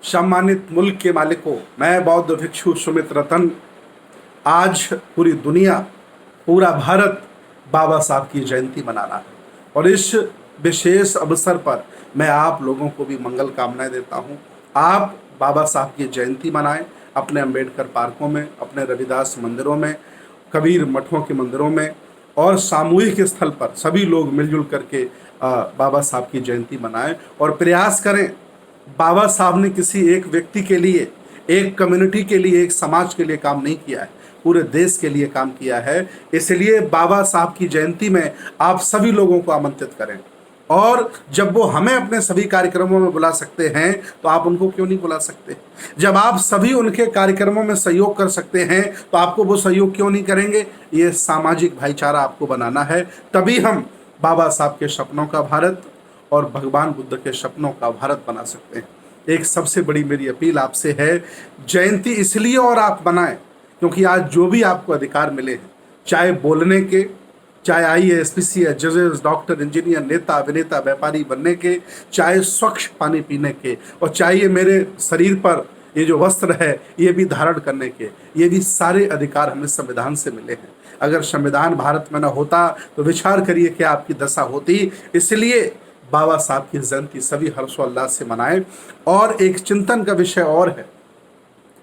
सम्मानित मुल्क के मालिकों, मैं बौद्ध भिक्षु सुमित रतन, आज पूरी दुनिया, पूरा भारत बाबा साहब की जयंती मना रहा है और इस विशेष अवसर पर मैं आप लोगों को भी मंगल कामनाएं देता हूं। आप बाबा साहब की जयंती मनाएं अपने अंबेडकर पार्कों में, अपने रविदास मंदिरों में, कबीर मठों के मंदिरों में और सामूहिक स्थल पर सभी लोग मिलजुल करके बाबा साहब की जयंती मनाएं और प्रयास करें। बाबा साहब ने किसी एक व्यक्ति के लिए, एक कम्युनिटी के लिए, एक समाज के लिए काम नहीं किया है, पूरे देश के लिए काम किया है। इसलिए बाबा साहब की जयंती में आप सभी लोगों को आमंत्रित करें और जब वो हमें अपने सभी कार्यक्रमों में बुला सकते हैं तो आप उनको क्यों नहीं बुला सकते। जब आप सभी उनके कार्यक्रमों में सहयोग कर सकते हैं तो आपको वो सहयोग क्यों नहीं करेंगे। ये सामाजिक भाईचारा आपको बनाना है, तभी हम बाबा साहब के सपनों का भारत और भगवान बुद्ध के सपनों का भारत बना सकते हैं। एक सबसे बड़ी मेरी अपील आपसे है, जयंती इसलिए और आप बनाएं क्योंकि आज जो भी आपको अधिकार मिले हैं, चाहे बोलने के, चाहे IAS, PCS, जजेस, डॉक्टर, इंजीनियर, नेता, अभिनेता, व्यापारी बनने के, चाहे स्वच्छ पानी पीने के, और चाहे ये मेरे शरीर पर ये जो वस्त्र है ये भी धारण करने के, ये भी सारे अधिकार हमें संविधान से मिले हैं। अगर संविधान भारत में न होता तो विचार करिए क्या आपकी दशा होती। इसलिए बाबा साहब की जयंती सभी हर्षोल्लास से मनाएं। और एक चिंतन का विषय और है,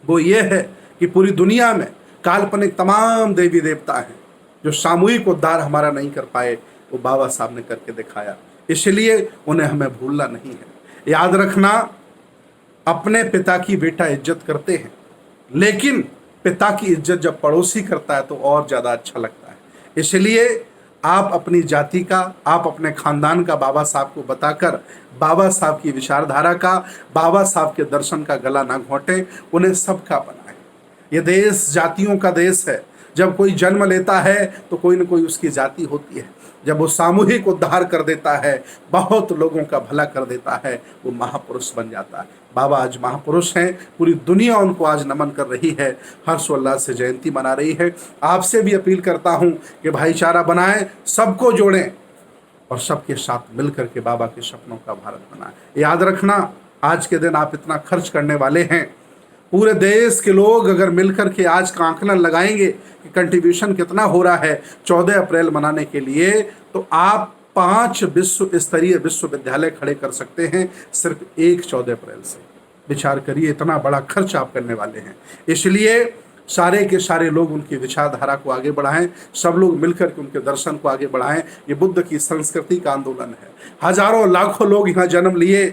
वो ये है कि पूरी दुनिया में काल्पनिक तमाम देवी देवता हैं, जो सामूहिक उद्धार हमारा नहीं कर पाए वो बाबा साहब ने करके दिखाया। इसलिए उन्हें हमें भूलना नहीं है। याद रखना, अपने पिता की बेटा इज्जत करते हैं, लेकिन पिता की इज्जत जब पड़ोसी करता है तो और ज़्यादा अच्छा लगता है। इसलिए आप अपनी जाति का, आप अपने खानदान का बाबा साहब को बताकर बाबा साहब की विचारधारा का, बाबा साहब के दर्शन का गला ना घोंटें, उन्हें सबका बनाएं। ये देश जातियों का देश है। जब कोई जन्म लेता है तो कोई न कोई उसकी जाति होती है। जब वो सामूहिक उद्धार कर देता है, बहुत लोगों का भला कर देता है, वो महापुरुष बन जाता है। बाबा आज महापुरुष हैं, पूरी दुनिया उनको आज नमन कर रही है, हर्षोल्लास से जयंती मना रही है। आपसे भी अपील करता हूँ कि भाईचारा बनाएं, सबको जोड़ें और सबके साथ मिलकर के बाबा के सपनों का भारत बनाएं। याद रखना, आज के दिन आप इतना खर्च करने वाले हैं, पूरे देश के लोग अगर मिलकर के आज का आंकलन लगाएंगे कि कंट्रीब्यूशन कितना हो रहा है 14 अप्रैल मनाने के लिए, तो आप 5 विश्व स्तरीय विश्वविद्यालय खड़े कर सकते हैं सिर्फ एक 14 अप्रैल से। विचार करिए, इतना बड़ा खर्च आप करने वाले हैं। इसलिए सारे के सारे लोग उनकी विचारधारा को आगे बढ़ाएं, सब लोग मिलकर के उनके दर्शन को आगे बढ़ाएं। ये बुद्ध की संस्कृति का आंदोलन है। हजारों लाखों लोग यहाँ जन्म लिए,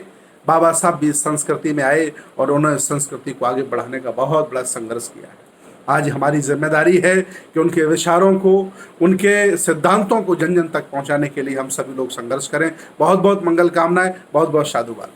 बाबा साहब भी इस संस्कृति में आए और उन्होंने संस्कृति को आगे बढ़ाने का बहुत बड़ा संघर्ष किया है। आज हमारी जिम्मेदारी है कि उनके विचारों को, उनके सिद्धांतों को जन जन तक पहुंचाने के लिए हम सभी लोग संघर्ष करें। बहुत बहुत मंगल कामनाएं, बहुत बहुत साधुवाद।